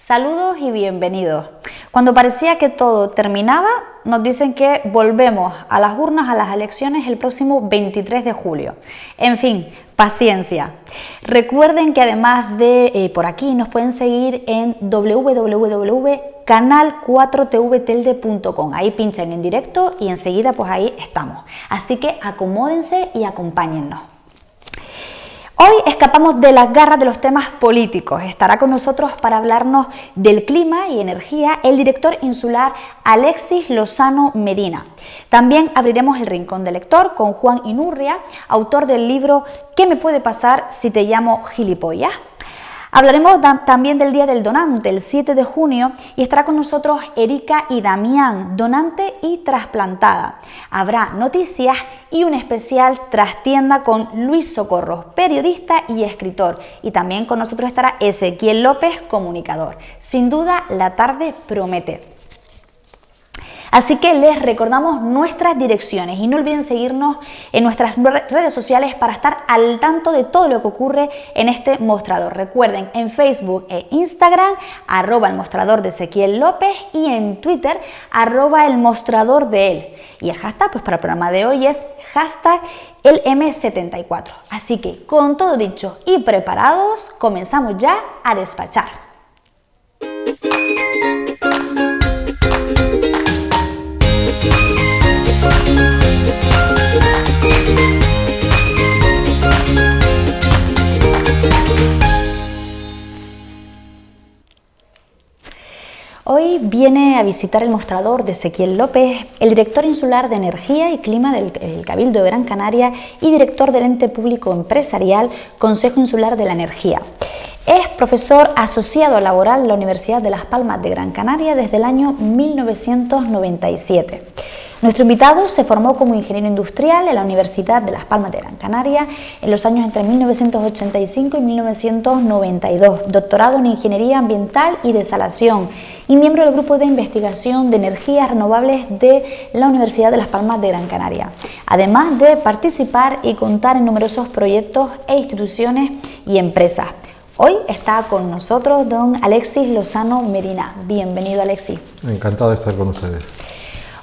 Saludos y bienvenidos. Cuando parecía que todo terminaba, nos dicen que volvemos a las urnas, a las elecciones el próximo 23 de julio. En fin, paciencia. Recuerden que además de por aquí nos pueden seguir en www.canal4tvtelde.com. Ahí pinchan en directo y enseguida pues ahí estamos. Así que acomódense y acompáñennos. Hoy escapamos de las garras de los temas políticos. Estará con nosotros para hablarnos del clima y energía el director insular Alexis Lozano Medina. También abriremos el rincón del lector con Juan Inurria, autor del libro ¿Qué me puede pasar si te llamo gilipollas? Hablaremos también del Día del Donante, el 7 de junio, y estará con nosotros Erika y Damián, donante y trasplantada. Habrá noticias y un especial trastienda con Luis Socorro, periodista y escritor. Y también con nosotros estará Ezequiel López, comunicador. Sin duda, la tarde promete. Así que les recordamos nuestras direcciones y no olviden seguirnos en nuestras redes sociales para estar al tanto de todo lo que ocurre en este mostrador. Recuerden, en Facebook e Instagram, @el mostrador de Ezequiel López, y en Twitter, @el mostrador de él. Y el hashtag pues para el programa de hoy es el M74. Así que con todo dicho y preparados, comenzamos ya a despachar. Hoy viene a visitar el mostrador de Ezequiel López, el director insular de Energía y Clima del Cabildo de Gran Canaria y director del ente público empresarial Consejo Insular de la Energía. Es profesor asociado laboral de la Universidad de Las Palmas de Gran Canaria desde el año 1997. Nuestro invitado se formó como ingeniero industrial en la Universidad de Las Palmas de Gran Canaria en los años entre 1985 y 1992, doctorado en Ingeniería Ambiental y Desalación y miembro del Grupo de Investigación de Energías Renovables de la Universidad de Las Palmas de Gran Canaria, además de participar y contar en numerosos proyectos e instituciones y empresas. Hoy está con nosotros don Alexis Lozano Medina. Bienvenido, Alexis. Encantado de estar con ustedes.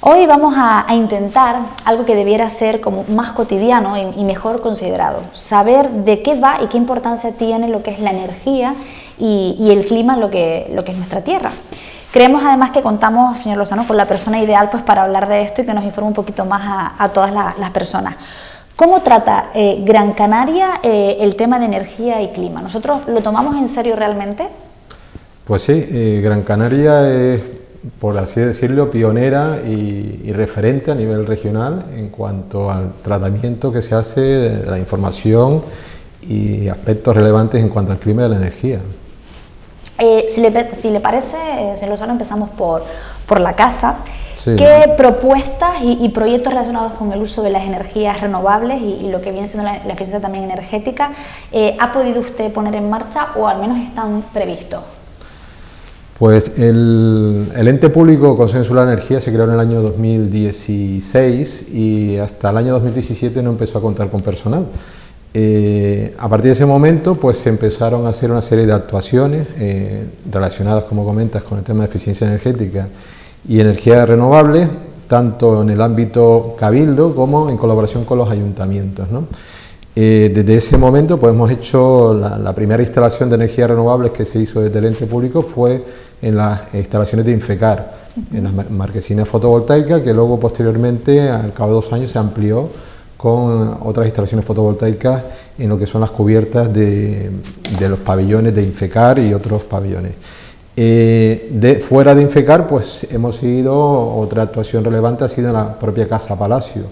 Hoy vamos a intentar algo que debiera ser como más cotidiano y mejor considerado. Saber de qué va y qué importancia tiene lo que es la energía y el clima en lo que es nuestra tierra. Creemos además que contamos, señor Lozano, con la persona ideal pues para hablar de esto y que nos informe un poquito más a todas las personas. ¿Cómo trata Gran Canaria el tema de energía y clima? ¿Nosotros lo tomamos en serio realmente? Pues sí, Gran Canaria es, por así decirlo, pionera y referente a nivel regional en cuanto al tratamiento que se hace de la información y aspectos relevantes en cuanto al clima y a la energía. Si le parece, señor Lozano, empezamos por la casa. Sí. ¿Qué propuestas y proyectos relacionados con el uso de las energías renovables y lo que viene siendo la eficiencia también energética ha podido usted poner en marcha o al menos están previstos? Pues el ente público Consejo Insular de Energía se creó en el año 2016 y hasta el año 2017 no empezó a contar con personal. A partir de ese momento pues se empezaron a hacer una serie de actuaciones relacionadas, como comentas, con el tema de eficiencia energética y energías renovables, tanto en el ámbito cabildo como en colaboración con los ayuntamientos, ¿no? Desde ese momento pues hemos hecho la primera instalación de energías renovables que se hizo desde el ente público fue en las instalaciones de Infecar, en las marquesinas fotovoltaicas, que luego posteriormente, al cabo de 2 años, se amplió con otras instalaciones fotovoltaicas en lo que son las cubiertas de los pabellones de Infecar y otros pabellones. Fuera de Infecar, pues hemos seguido, otra actuación relevante ha sido en la propia Casa Palacio,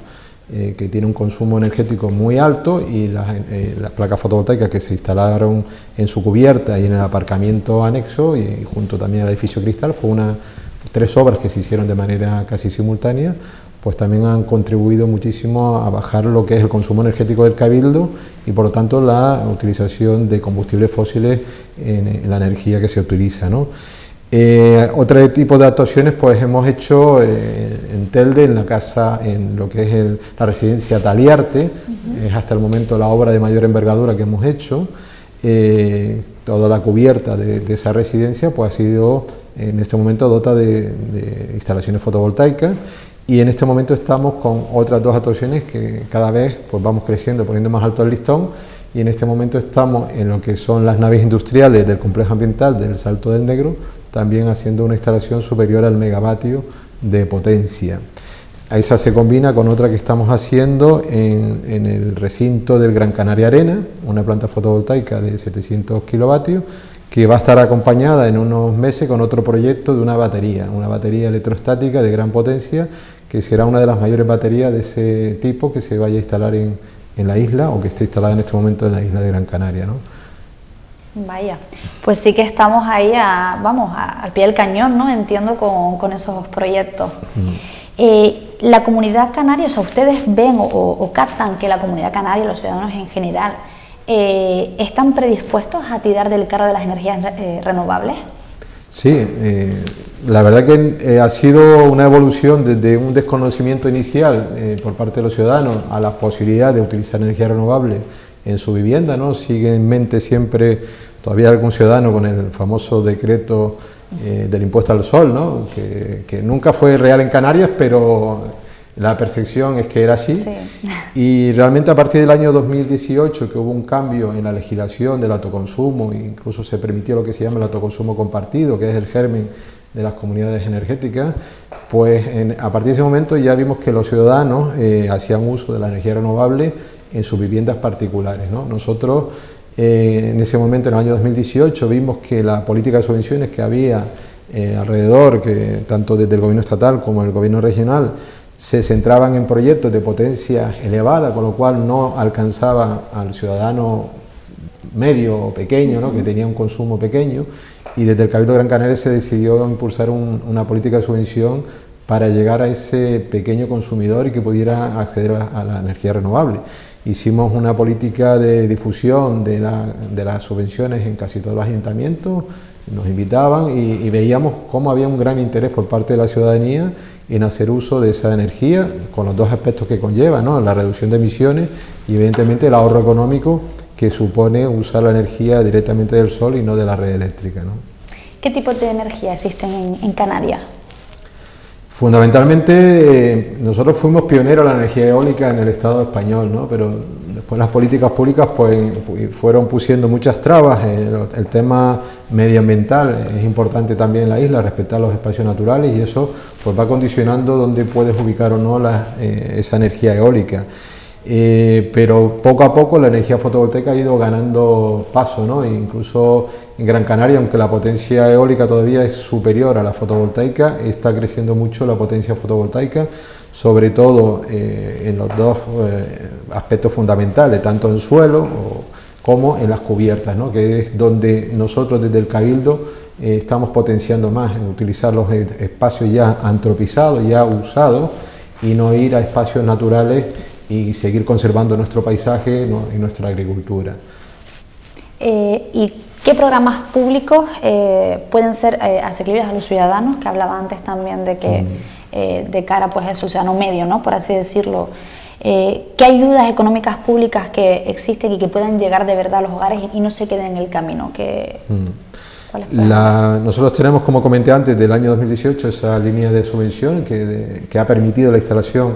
que tiene un consumo energético muy alto, y las placas fotovoltaicas que se instalaron en su cubierta y en el aparcamiento anexo y junto también al edificio Cristal, fue 3 obras que se hicieron de manera casi simultánea, pues también han contribuido muchísimo a bajar lo que es el consumo energético del cabildo y por lo tanto la utilización de combustibles fósiles en la energía que se utiliza, ¿no? Otro tipo de actuaciones pues hemos hecho en Telde, en la casa, en lo que es la residencia Taliarte, es hasta el momento la obra de mayor envergadura que hemos hecho, toda la cubierta de esa residencia pues ha sido en este momento dota de instalaciones fotovoltaicas, y en este momento estamos con otras 2 actuaciones que cada vez pues vamos creciendo, poniendo más alto el listón, y en este momento estamos en lo que son las naves industriales del complejo ambiental del Salto del Negro, también haciendo una instalación superior al megavatio de potencia. Esa se combina con otra que estamos haciendo en el recinto del Gran Canaria Arena, una planta fotovoltaica de 700 kilovatios, que va a estar acompañada en unos meses con otro proyecto de una batería electrostática de gran potencia, que será una de las mayores baterías de ese tipo que se vaya a instalar en la isla, o que esté instalada en este momento en la isla de Gran Canaria, ¿no? Vaya, pues sí que estamos ahí al pie del cañón, ¿no? Entiendo, con esos proyectos. La comunidad canaria, o sea, ¿ustedes ven o captan que la comunidad canaria, los ciudadanos en general, están predispuestos a tirar del carro de las energías renovables? Sí, la verdad que ha sido una evolución desde un desconocimiento inicial por parte de los ciudadanos a la posibilidad de utilizar energía renovable en su vivienda, ¿no? Sigue en mente siempre todavía algún ciudadano con el famoso decreto del impuesto al sol, ¿no? Que nunca fue real en Canarias, pero la percepción es que era así. Sí. Y realmente a partir del año 2018, que hubo un cambio en la legislación del autoconsumo, incluso se permitió lo que se llama el autoconsumo compartido, que es el germen de las comunidades energéticas, pues a partir de ese momento ya vimos que los ciudadanos hacían uso de la energía renovable en sus viviendas particulares, ¿no? Nosotros en ese momento, en el año 2018, vimos que la política de subvenciones que había alrededor, que tanto desde el gobierno estatal como el gobierno regional, se centraban en proyectos de potencia elevada, con lo cual no alcanzaba al ciudadano medio o pequeño, ¿no? Que tenía un consumo pequeño, y desde el Cabildo de Gran Canaria se decidió impulsar una política de subvención para llegar a ese pequeño consumidor y que pudiera acceder a la energía renovable. Hicimos una política de difusión de las subvenciones en casi todos los ayuntamientos, nos invitaban y veíamos cómo había un gran interés por parte de la ciudadanía en hacer uso de esa energía, con los 2 aspectos que conlleva, ¿no? La reducción de emisiones y evidentemente el ahorro económico que supone usar la energía directamente del sol y no de la red eléctrica, ¿no? ¿Qué tipo de energía existen en Canarias? Fundamentalmente nosotros fuimos pioneros en la energía eólica en el Estado español, ¿no? Pero después las políticas públicas pues fueron pusiendo muchas trabas. El tema medioambiental es importante también en la isla, respetar los espacios naturales, y eso pues va condicionando dónde puedes ubicar o no esa energía eólica. Pero poco a poco la energía fotovoltaica ha ido ganando paso, ¿no? E incluso en Gran Canaria, aunque la potencia eólica todavía es superior a la fotovoltaica, está creciendo mucho la potencia fotovoltaica, sobre todo en los 2 aspectos fundamentales, tanto en suelo como en las cubiertas, ¿no? Que es donde nosotros desde el Cabildo estamos potenciando más, en utilizar los espacios ya antropizados, ya usados, y no ir a espacios naturales y seguir conservando nuestro paisaje, ¿no? Y nuestra agricultura. ¿Y qué programas públicos pueden ser asequibles a los ciudadanos? Que hablaba antes también de que de cara pues, al ciudadano medio, ¿no? Por así decirlo. ¿Qué ayudas económicas públicas que existen y que puedan llegar de verdad a los hogares y no se queden en el camino? Nosotros tenemos, como comenté antes, del año 2018 esa línea de subvención que ha permitido la instalación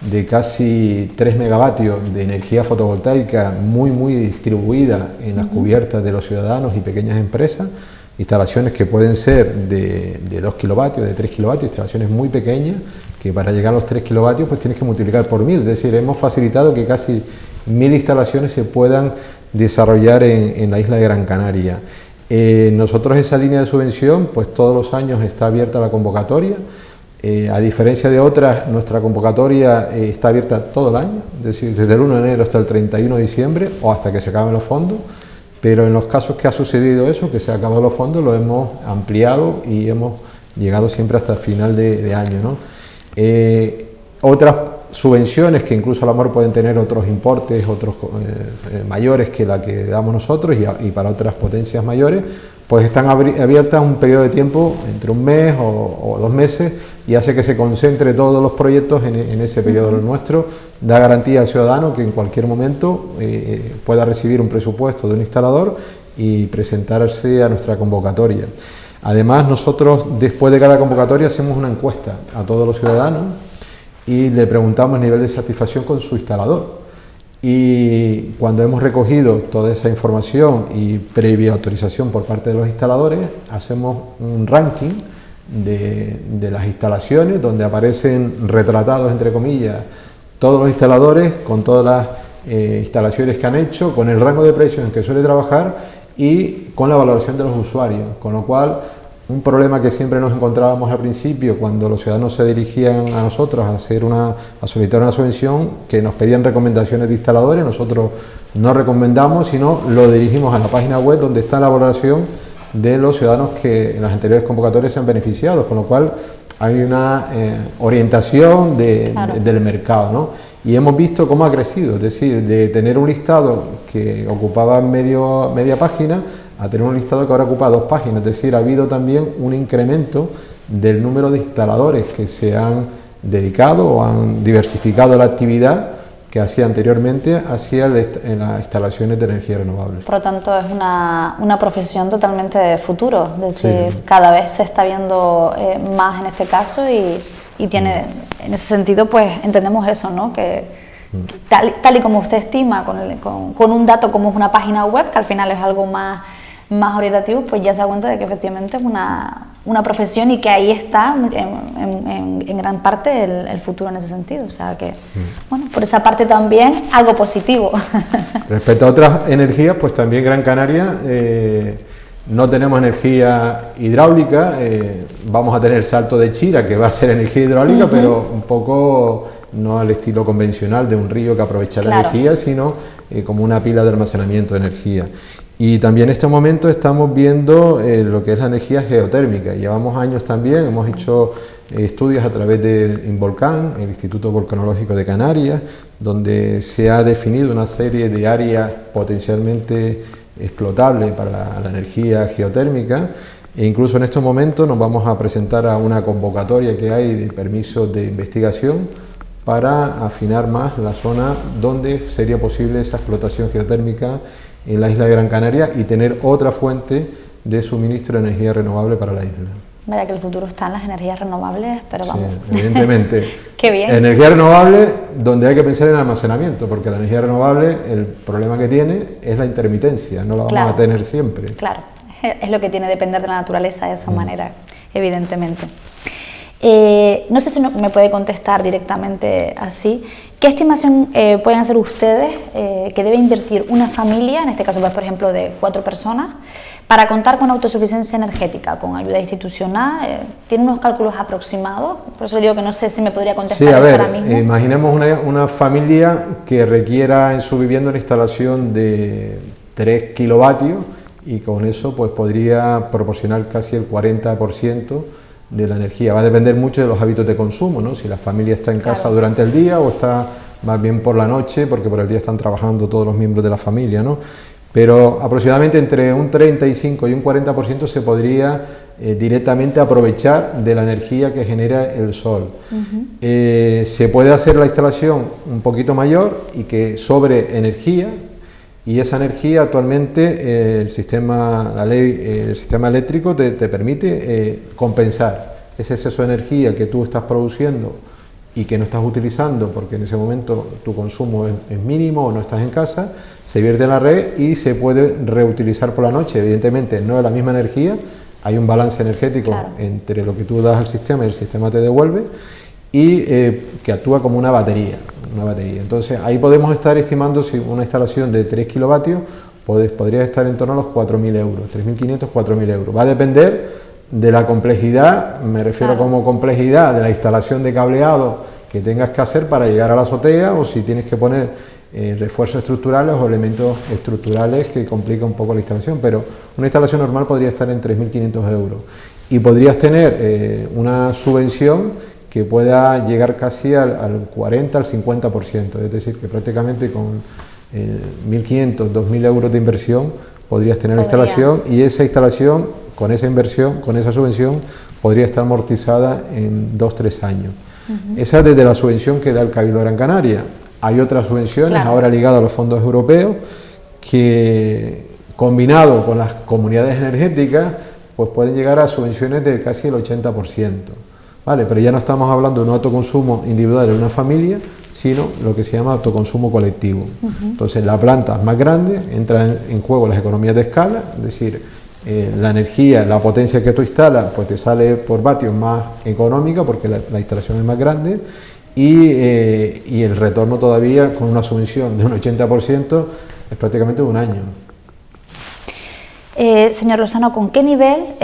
de casi 3 megavatios de energía fotovoltaica muy distribuida en las cubiertas de los ciudadanos y pequeñas empresas, instalaciones que pueden ser de 2 kilovatios, de 3 kilovatios, instalaciones muy pequeñas, que para llegar a los 3 kilovatios pues tienes que multiplicar por 1000, es decir, hemos facilitado que casi 1000 instalaciones se puedan desarrollar en la isla de Gran Canaria. Nosotros esa línea de subvención, pues todos los años está abierta la convocatoria. A diferencia de otras, nuestra convocatoria está abierta todo el año, es decir, desde el 1 de enero hasta el 31 de diciembre o hasta que se acaben los fondos, pero en los casos que ha sucedido eso, que se acaban los fondos, lo hemos ampliado y hemos llegado siempre hasta el final de año, ¿no? Otras subvenciones que incluso a lo mejor pueden tener otros importes, otros mayores que la que damos nosotros y para otras potencias mayores, pues están abiertas un periodo de tiempo entre un mes o 2 meses y hace que se concentre todos los proyectos en ese periodo. Lo nuestro da garantía al ciudadano que en cualquier momento pueda recibir un presupuesto de un instalador y presentarse a nuestra convocatoria. Además, nosotros después de cada convocatoria hacemos una encuesta a todos los ciudadanos y le preguntamos el nivel de satisfacción con su instalador. Y cuando hemos recogido toda esa información y previa autorización por parte de los instaladores, hacemos un ranking de las instalaciones donde aparecen retratados, entre comillas, todos los instaladores con todas las instalaciones que han hecho, con el rango de precios en que suele trabajar y con la valoración de los usuarios, con lo cual un problema que siempre nos encontrábamos al principio cuando los ciudadanos se dirigían a nosotros a solicitar una subvención, que nos pedían recomendaciones de instaladores, nosotros no recomendamos, sino lo dirigimos a la página web donde está la valoración de los ciudadanos que en las anteriores convocatorias se han beneficiado, con lo cual hay una orientación del mercado, ¿no? Y hemos visto cómo ha crecido, es decir, de tener un listado que ocupaba media página a tener un listado que ahora ocupa 2 páginas, es decir, ha habido también un incremento del número de instaladores que se han dedicado o han diversificado la actividad que hacía anteriormente hacia en las instalaciones de energía renovable. Por lo tanto, es una profesión totalmente de futuro, es decir, Sí. cada vez se está viendo más en este caso y tiene, en ese sentido, pues entendemos eso, ¿no? Que tal y como usted estima, con un dato como es una página web, que al final es algo más orientativo, pues ya se da cuenta de que efectivamente es una profesión y que ahí está en gran parte el futuro en ese sentido. O sea que, bueno, por esa parte también algo positivo. Respecto a otras energías, pues también Gran Canaria no tenemos energía hidráulica, vamos a tener el Salto de Chira, que va a ser energía hidráulica, pero un poco no al estilo convencional de un río que aprovecha la energía, sino como una pila de almacenamiento de energía. Y también en este momento estamos viendo lo que es la energía geotérmica. Llevamos años también, hemos hecho estudios a través del INVOLCAN, el Instituto Volcanológico de Canarias, donde se ha definido una serie de áreas potencialmente explotables para la energía geotérmica. E incluso en estos momentos nos vamos a presentar a una convocatoria que hay de permisos de investigación para afinar más la zona donde sería posible esa explotación geotérmica en la isla de Gran Canaria y tener otra fuente de suministro de energía renovable para la isla. Vaya que el futuro está en las energías renovables, pero vamos. Sí, evidentemente. Qué bien. Energía renovable donde hay que pensar en almacenamiento, porque la energía renovable, el problema que tiene es la intermitencia, no la vamos a tener siempre. Claro, es lo que tiene depender de la naturaleza de esa manera, evidentemente. No sé si me puede contestar directamente así. ¿Qué estimación pueden hacer ustedes que debe invertir una familia, en este caso, por ejemplo, de 4 personas, para contar con autosuficiencia energética, con ayuda institucional? ¿Tiene unos cálculos aproximados? Por eso digo que no sé si me podría contestar sí, a ver, ahora mismo. Imaginemos una familia que requiera en su vivienda una instalación de 3 kilovatios y con eso pues podría proporcionar casi el 40% de la energía. Va a depender mucho de los hábitos de consumo, ¿no? Si la familia está en casa durante el día o está más bien por la noche, porque por el día están trabajando todos los miembros de la familia, ¿no? Pero aproximadamente entre un 35 y un 40% se podría directamente aprovechar de la energía que genera el sol. Se puede hacer la instalación un poquito mayor y que sobre energía, y esa energía actualmente el sistema eléctrico te permite compensar ese exceso de energía que tú estás produciendo y que no estás utilizando porque en ese momento tu consumo es mínimo o no estás en casa, se vierte en la red y se puede reutilizar por la noche. Evidentemente no es la misma energía, hay un balance energético entre lo que tú das al sistema y el sistema te devuelve, y que actúa como una batería. Entonces ahí podemos estar estimando si una instalación de 3 kilovatios podría estar en torno a los 4.000 euros, 3.500, 4.000 euros. Va a depender de la complejidad, me refiero como complejidad de la instalación de cableado que tengas que hacer para llegar a la azotea, o si tienes que poner refuerzos estructurales o elementos estructurales que complica un poco la instalación, pero una instalación normal podría estar en 3.500 euros y podrías tener una subvención que pueda llegar casi al 40, al 50%, es decir, que prácticamente con 1.500, 2.000 euros de inversión podrías tener la instalación, y esa instalación, con esa inversión, con esa subvención, podría estar amortizada en 2-3 años. Esa es desde la subvención que da el Cabildo de Gran Canaria. Hay otras subvenciones ahora ligadas a los fondos europeos que combinado con las comunidades energéticas, pues pueden llegar a subvenciones de casi el 80%. ¿Vale? Pero ya no estamos hablando de un autoconsumo individual de una familia, sino lo que se llama autoconsumo colectivo. Entonces, la planta más grande, entran en juego las economías de escala, es decir, la energía, la potencia que tú instalas, pues te sale por vatios más económica porque la instalación es más grande, y el retorno todavía con una subvención de un 80% es prácticamente un año. Señor Lozano, ¿con qué nivel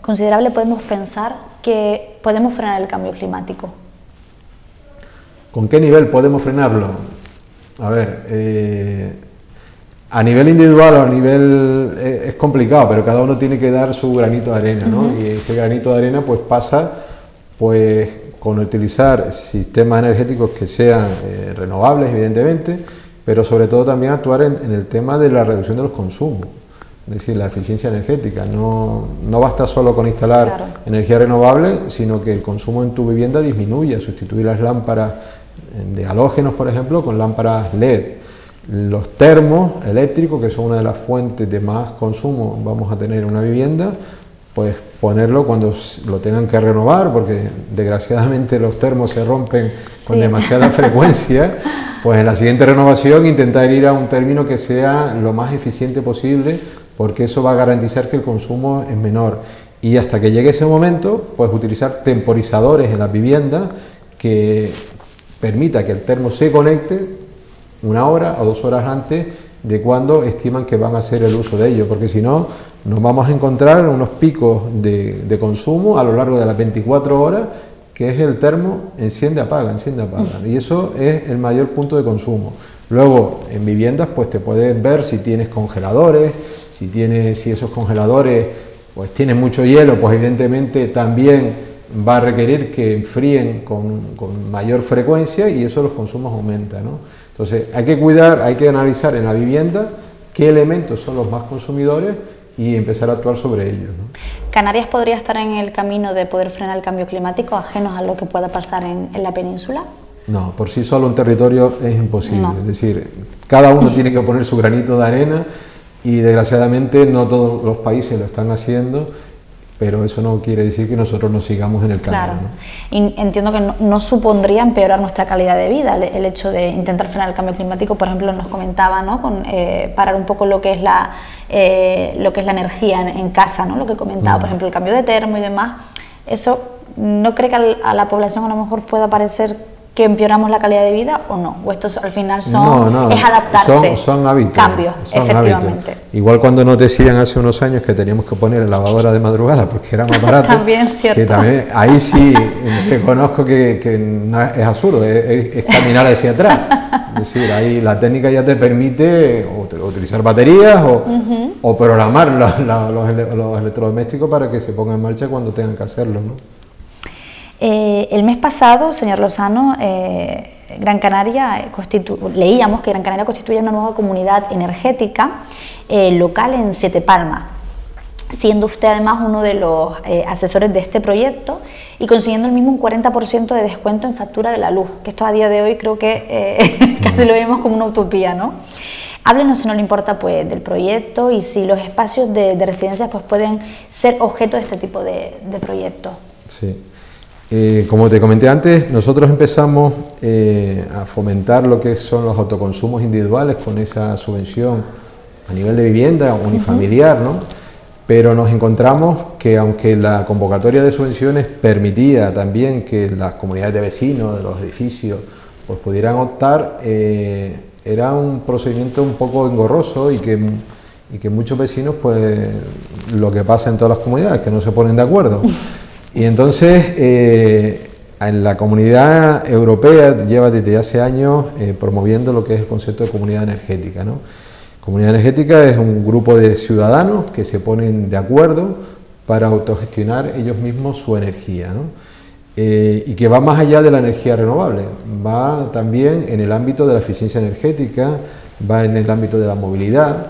considerable podemos pensar que podemos frenar el cambio climático? ¿Con qué nivel podemos frenarlo? A ver, a nivel individual o a nivel es complicado, pero cada uno tiene que dar su granito de arena, ¿no? Y ese granito de arena pues pasa pues con utilizar sistemas energéticos que sean renovables, evidentemente, pero sobre todo también actuar en el tema de la reducción de los consumos. Es decir, la eficiencia energética. No basta solo con instalar energía renovable, sino que el consumo en tu vivienda disminuya, sustituir las lámparas de halógenos, por ejemplo, con lámparas LED. Los termos eléctricos, que son una de las fuentes de más consumo vamos a tener en una vivienda, pues ponerlo cuando lo tengan que renovar, porque desgraciadamente los termos se rompen con demasiada frecuencia. Pues en la siguiente renovación intentar ir a un término que sea lo más eficiente posible, porque eso va a garantizar que el consumo es menor. Y hasta que llegue ese momento, pues utilizar temporizadores en las viviendas que permita que el termo se conecte 1 hora o 2 horas antes de cuando estiman que van a hacer el uso de ello, porque si no, nos vamos a encontrar unos picos de consumo a lo largo de las 24 horas, que es el termo enciende, apaga, y eso es el mayor punto de consumo. Luego, en viviendas, pues te puedes ver si tienes congeladores, si esos congeladores pues tienen mucho hielo, pues evidentemente también va a requerir que enfríen con mayor frecuencia y eso los consumos aumentan, ¿no? Entonces hay que cuidar, hay que analizar en la vivienda qué elementos son los más consumidores y empezar a actuar sobre ellos, ¿no? ¿Canarias podría estar en el camino de poder frenar el cambio climático ajenos a lo que pueda pasar en la península? No, por sí solo un territorio es imposible, No. Es decir, cada uno tiene que poner su granito de arena y desgraciadamente no todos los países lo están haciendo, pero eso no quiere decir que nosotros no sigamos en el camino. Claro, ¿no? y entiendo que no supondría empeorar nuestra calidad de vida el hecho de intentar frenar el cambio climático. Por ejemplo, nos comentaba, ¿no?, con parar un poco lo que es la energía en casa, ¿no?, lo que comentaba, por ejemplo, el cambio de termo y demás. ¿Eso no cree que a la población a lo mejor pueda parecer que empeoramos la calidad de vida o no? ¿O estos al final es adaptarse? Son hábitos. Cambios, efectivamente. Hábitos. Igual cuando nos decían hace unos años que teníamos que poner lavadora de madrugada porque era más barato. También, cierto. Que también, ahí sí reconozco que no es absurdo, es caminar hacia atrás. Es decir, ahí la técnica ya te permite utilizar baterías o programar los electrodomésticos para que se pongan en marcha cuando tengan que hacerlo, ¿no? El mes pasado, señor Lozano, Gran Canaria leíamos que Gran Canaria constituye una nueva comunidad energética local en Siete Palmas, siendo usted además uno de los asesores de este proyecto y consiguiendo el mismo un 40% de descuento en factura de la luz, que esto a día de hoy creo que casi lo vemos como una utopía, ¿no? Háblenos, si no le importa, pues, del proyecto y si los espacios de residencias pues, pueden ser objeto de este tipo de proyectos. Sí. Como te comenté antes, nosotros empezamos a fomentar lo que son los autoconsumos individuales con esa subvención a nivel de vivienda unifamiliar, ¿no? Pero nos encontramos que aunque la convocatoria de subvenciones permitía también que las comunidades de vecinos de los edificios pues, pudieran optar, era un procedimiento un poco engorroso y que muchos vecinos, pues lo que pasa en todas las comunidades, que no se ponen de acuerdo. Y entonces, en la Comunidad Europea lleva desde hace años promoviendo lo que es el concepto de comunidad energética, ¿no? Comunidad energética es un grupo de ciudadanos que se ponen de acuerdo para autogestionar ellos mismos su energía, ¿no? Y que va más allá de la energía renovable, va también en el ámbito de la eficiencia energética, va en el ámbito de la movilidad.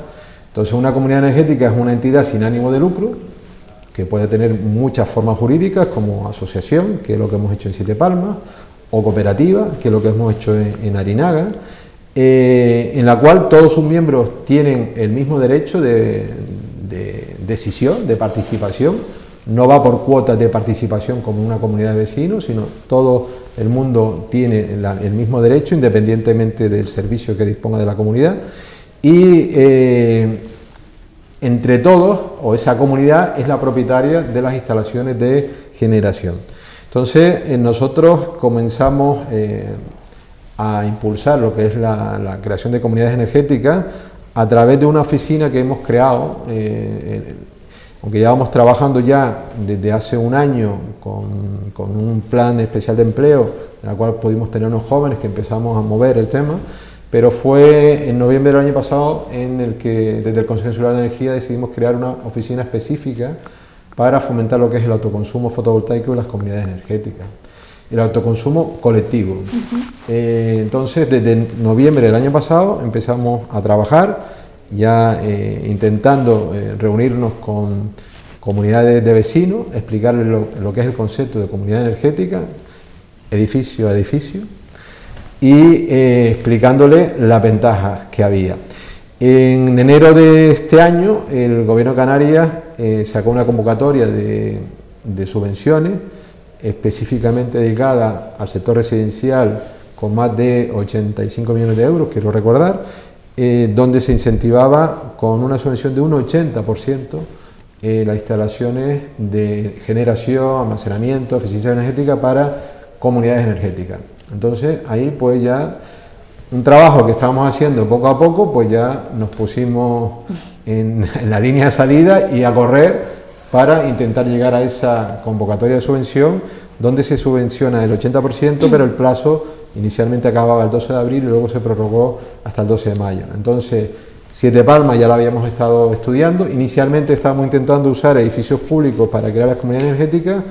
Entonces, una comunidad energética es una entidad sin ánimo de lucro, que puede tener muchas formas jurídicas, como asociación, que es lo que hemos hecho en Siete Palmas, o cooperativa, que es lo que hemos hecho en Arinaga, en la cual todos sus miembros tienen el mismo derecho de decisión, de participación. No va por cuotas de participación como una comunidad de vecinos, sino todo el mundo tiene el mismo derecho independientemente del servicio que disponga de la comunidad. Y entre todos, o esa comunidad es la propietaria de las instalaciones de generación. Entonces nosotros comenzamos a impulsar lo que es la creación de comunidades energéticas a través de una oficina que hemos creado, aunque llevamos trabajando ya desde hace un año con un plan especial de empleo, en el cual pudimos tener unos jóvenes que empezamos a mover el tema, pero fue en noviembre del año pasado en el que desde el Consejo Insular de Energía decidimos crear una oficina específica para fomentar lo que es el autoconsumo fotovoltaico en las comunidades energéticas, el autoconsumo colectivo. Entonces, desde noviembre del año pasado empezamos a trabajar, ya intentando reunirnos con comunidades de vecinos, explicarles lo que es el concepto de comunidad energética, edificio a edificio, y explicándoles las ventajas que había. En enero de este año, el Gobierno de Canarias sacó una convocatoria de subvenciones específicamente dedicada al sector residencial con más de 85 millones de euros, quiero recordar, donde se incentivaba con una subvención de un 80% las instalaciones de generación, almacenamiento, eficiencia energética para comunidades energéticas. Entonces ahí pues ya un trabajo que estábamos haciendo poco a poco, pues ya nos pusimos en la línea de salida y a correr para intentar llegar a esa convocatoria de subvención, donde se subvenciona el 80%, pero el plazo inicialmente acababa el 12 de abril y luego se prorrogó hasta el 12 de mayo. Entonces, Siete Palmas ya la habíamos estado estudiando. Inicialmente estábamos intentando usar edificios públicos para crear las comunidades energéticas,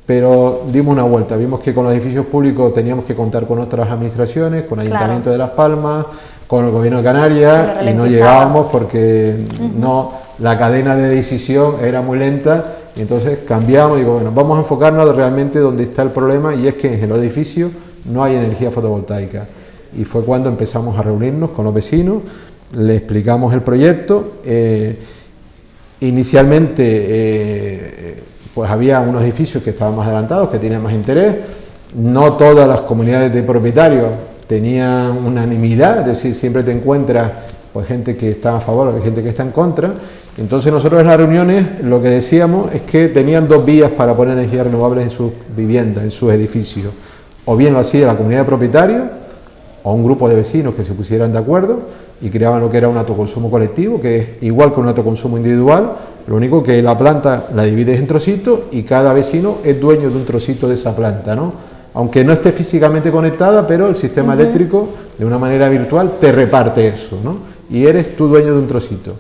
pero dimos una vuelta. Vimos que con los edificios públicos teníamos que contar con otras administraciones, con el Ayuntamiento de Las Palmas, con el Gobierno de Canarias, y no llegábamos porque la cadena de decisión era muy lenta, y entonces cambiamos y digo, bueno, vamos a enfocarnos realmente donde está el problema, y es que en los edificios no hay energía fotovoltaica. Y fue cuando empezamos a reunirnos con los vecinos, le explicamos el proyecto. Inicialmente pues había unos edificios que estaban más adelantados, que tenían más interés. No todas las comunidades de propietarios tenían unanimidad, es decir, siempre te encuentras pues gente que está a favor o gente que está en contra. Entonces nosotros en las reuniones lo que decíamos es que tenían dos vías para poner energías renovables en sus viviendas, en sus edificios. O bien lo hacía la comunidad de propietarios o un grupo de vecinos que se pusieran de acuerdo y creaban lo que era un autoconsumo colectivo, que es igual que un autoconsumo individual, lo único que la planta la divides en trocitos y cada vecino es dueño de un trocito de esa planta, ¿no? Aunque no esté físicamente conectada, pero el sistema eléctrico de una manera virtual te reparte eso, ¿no? Y eres tú dueño de un trocito.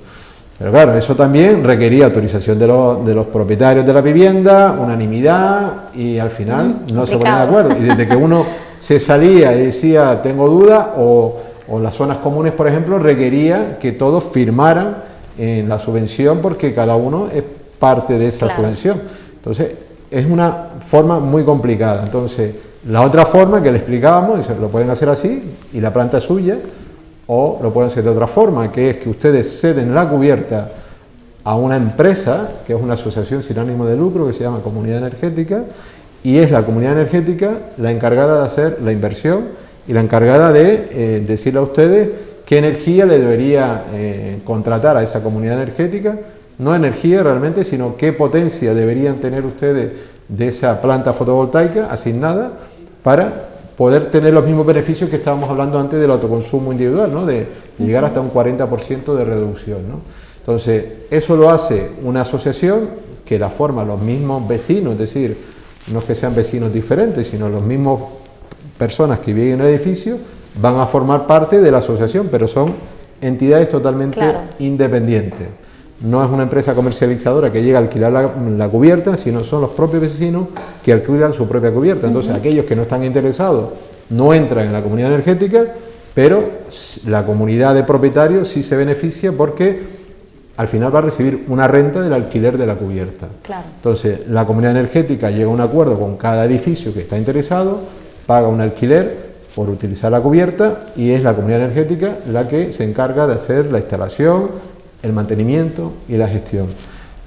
Pero claro, eso también requería autorización de los propietarios de la vivienda, unanimidad, y al final no se ponían de acuerdo. Y desde que uno se salía y decía tengo duda, o las zonas comunes, por ejemplo, requería que todos firmaran en la subvención porque cada uno es parte de esa subvención. Entonces, es una forma muy complicada. Entonces, la otra forma que le explicábamos, lo pueden hacer así y la planta es suya, o lo pueden hacer de otra forma, que es que ustedes ceden la cubierta a una empresa, que es una asociación sin ánimo de lucro, que se llama Comunidad Energética, y es la comunidad energética la encargada de hacer la inversión y la encargada de decirle a ustedes qué energía le debería contratar a esa comunidad energética, no energía realmente, sino qué potencia deberían tener ustedes de esa planta fotovoltaica asignada para poder tener los mismos beneficios que estábamos hablando antes del autoconsumo individual, ¿no? De llegar hasta un 40% de reducción, ¿no? Entonces, eso lo hace una asociación que la forman los mismos vecinos, es decir, no es que sean vecinos diferentes, sino los mismos personas que viven en el edificio van a formar parte de la asociación, pero son entidades totalmente independientes. No es una empresa comercializadora que llega a alquilar la cubierta, sino son los propios vecinos que alquilan su propia cubierta. Entonces, aquellos que no están interesados no entran en la comunidad energética, pero la comunidad de propietarios sí se beneficia porque al final va a recibir una renta del alquiler de la cubierta. Entonces, la comunidad energética llega a un acuerdo con cada edificio que está interesado, paga un alquiler por utilizar la cubierta, y es la comunidad energética la que se encarga de hacer la instalación, el mantenimiento y la gestión.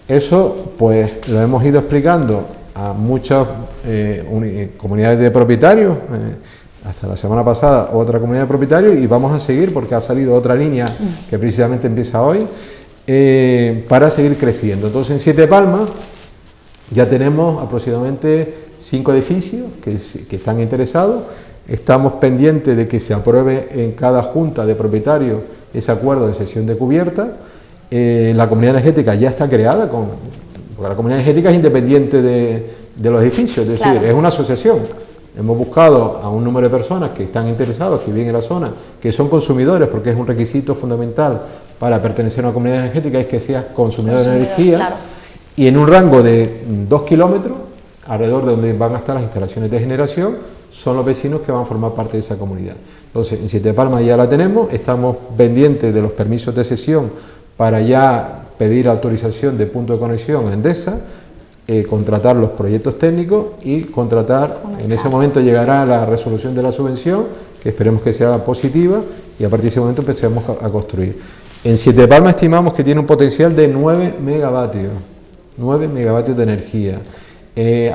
Eso pues lo hemos ido explicando a muchas comunidades de propietarios, hasta la semana pasada otra comunidad de propietarios, y vamos a seguir porque ha salido otra línea que precisamente empieza hoy, para seguir creciendo. Entonces en Siete Palmas ya tenemos aproximadamente 5 edificios que están interesados. Estamos pendientes de que se apruebe en cada junta de propietarios ese acuerdo de cesión de cubierta. La comunidad energética ya está creada, porque la comunidad energética es independiente de los edificios, es decir, es una asociación. Hemos buscado a un número de personas que están interesados, que viven en la zona, que son consumidores, porque es un requisito fundamental para pertenecer a una comunidad energética, es que seas consumidor de energía, claro. Y en un rango de 2 kilómetros, alrededor de donde van a estar las instalaciones de generación, son los vecinos que van a formar parte de esa comunidad. Entonces, en Siete Palmas ya la tenemos, estamos pendientes de los permisos de cesión para ya pedir autorización de punto de conexión a Endesa, contratar los proyectos técnicos y contratar, en ese momento llegará la resolución de la subvención, que esperemos que sea positiva, y a partir de ese momento empecemos a construir. En Siete Palmas estimamos que tiene un potencial de 9 megavatios de energía.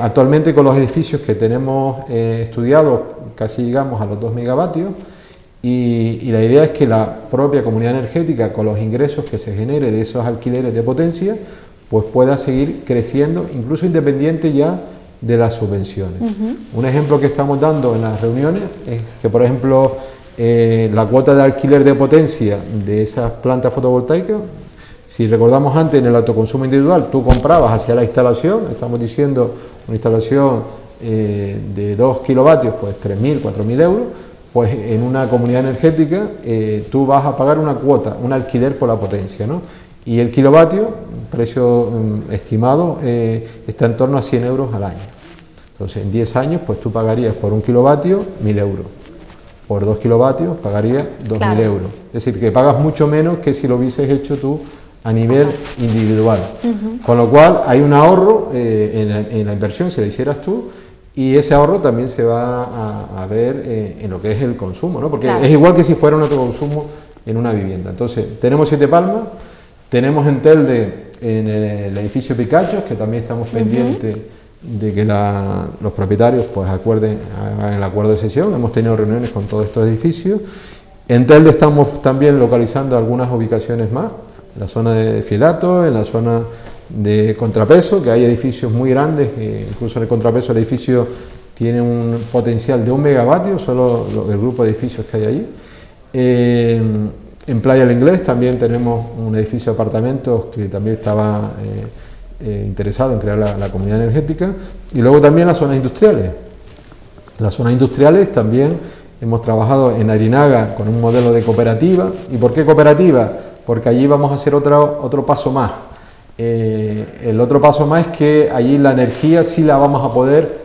Actualmente con los edificios que tenemos estudiados casi llegamos a los 2 megavatios, y la idea es que la propia comunidad energética, con los ingresos que se genere de esos alquileres de potencia, pues pueda seguir creciendo, incluso independiente ya de las subvenciones. Un ejemplo que estamos dando en las reuniones es que, por ejemplo, la cuota de alquiler de potencia de esas plantas fotovoltaicas, si recordamos antes en el autoconsumo individual, tú comprabas hacia la instalación, estamos diciendo una instalación de 2 kilovatios, pues 3.000, 4.000 euros, pues en una comunidad energética tú vas a pagar una cuota, un alquiler por la potencia, ¿no? Y el kilovatio, precio estimado, está en torno a 100 euros al año. Entonces, en 10 años, pues tú pagarías por 1 kilovatio 1.000 euros. Por 2 kilovatios pagarías 2.000 euros. Es decir, que pagas mucho menos que si lo hubieses hecho tú a nivel individual. Con lo cual, hay un ahorro en la inversión, si la hicieras tú, y ese ahorro también se va a ver en lo que es el consumo, ¿no? Porque es igual que si fuera un autoconsumo en una vivienda. Entonces, tenemos Siete Palmas. Tenemos en Telde, en el edificio Picachos, que también estamos pendientes de que los propietarios pues hagan el acuerdo de cesión. Hemos tenido reuniones con todos estos edificios. En Telde estamos también localizando algunas ubicaciones más, en la zona de Filato, en la zona de Contrapeso, que hay edificios muy grandes, incluso en el Contrapeso el edificio tiene un potencial de 1 megavatio, solo el grupo de edificios que hay allí. En Playa del Inglés también tenemos un edificio de apartamentos que también estaba interesado en crear la comunidad energética, y luego también las zonas industriales. Las zonas industriales también hemos trabajado en Arinaga con un modelo de cooperativa. ¿Y por qué cooperativa? Porque allí vamos a hacer otro paso más. El otro paso más es que allí la energía sí la vamos a poder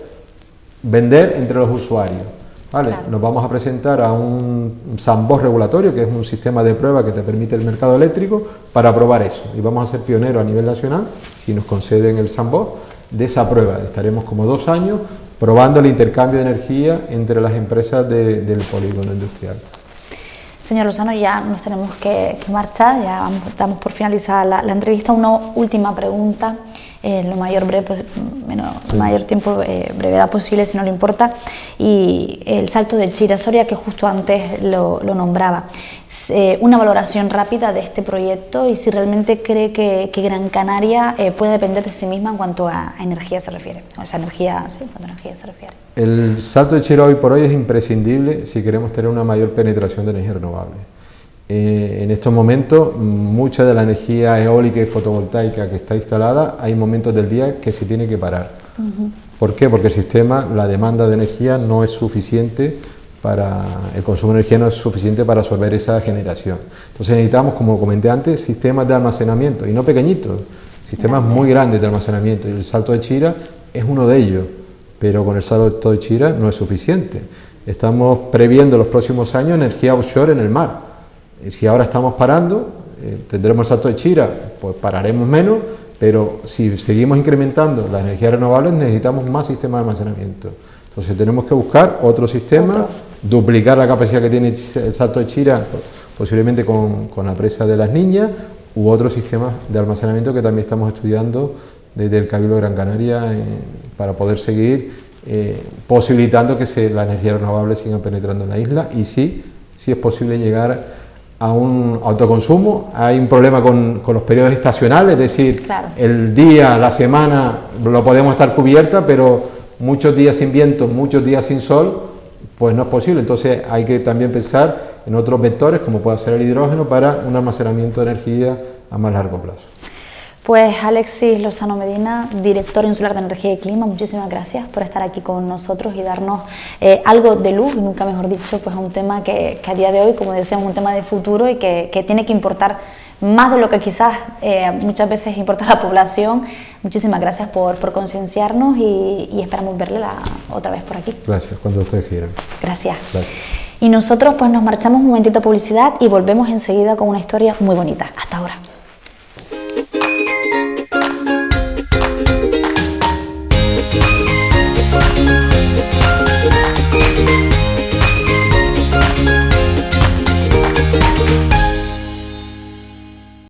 vender entre los usuarios. ¿Vale? Claro. Nos vamos a presentar a un sandbox regulatorio, que es un sistema de prueba que te permite el mercado eléctrico, para probar eso. Y vamos a ser pioneros a nivel nacional, si nos conceden el sandbox, de esa prueba. Estaremos como 2 años probando el intercambio de energía entre las empresas del polígono industrial. Señor Lozano, ya nos tenemos que marchar, ya estamos por finalizar la entrevista. Una última pregunta, lo mayor tiempo, brevedad posible, si no le importa, y el salto de Chira-Soria, que justo antes lo nombraba. Una valoración rápida de este proyecto y si realmente cree que Gran Canaria puede depender de sí misma en cuanto a energía se refiere, o esa energía, sí, en cuanto a energía se refiere. El salto de Chira hoy por hoy es imprescindible si queremos tener una mayor penetración de energía renovable. En estos momentos, mucha de la energía eólica y fotovoltaica que está instalada, hay momentos del día que se tiene que parar. ¿Por qué? Porque el sistema, la demanda de energía no es suficiente el consumo de energía no es suficiente para absorber esa generación. Entonces necesitamos, como comenté antes, sistemas de almacenamiento, y no pequeñitos, sistemas muy grandes de almacenamiento, y el salto de Chira es uno de ellos, pero con el salto de Chira no es suficiente. Estamos previendo los próximos años energía offshore en el mar. Si ahora estamos parando, tendremos el salto de Chira, pues pararemos menos, pero si seguimos incrementando las energías renovables necesitamos más sistemas de almacenamiento. Entonces tenemos que buscar otro sistema duplicar la capacidad que tiene el Salto de Chira, posiblemente con la presa de las Niñas, u otros sistemas de almacenamiento que también estamos estudiando desde el Cabildo de Gran Canaria para poder seguir posibilitando que la energía renovable siga penetrando en la isla, y sí es posible llegar a un autoconsumo. Hay un problema con los periodos estacionales, es decir, claro, el día, la semana lo podemos estar cubierta, pero muchos días sin viento, muchos días sin sol, pues no es posible. Entonces hay que también pensar en otros vectores, como puede ser el hidrógeno, para un almacenamiento de energía a más largo plazo. Pues Alexis Lozano Medina, director insular de Energía y Clima, muchísimas gracias por estar aquí con nosotros y darnos algo de luz, y nunca mejor dicho, pues a un tema que a día de hoy, como decíamos, un tema de futuro y que tiene que importar más de lo que quizás muchas veces importa a la población. Muchísimas gracias por concienciarnos y esperamos verle otra vez por aquí. Gracias, cuando ustedes quieran. Gracias. Y nosotros pues nos marchamos un momentito a publicidad y volvemos enseguida con una historia muy bonita. Hasta ahora.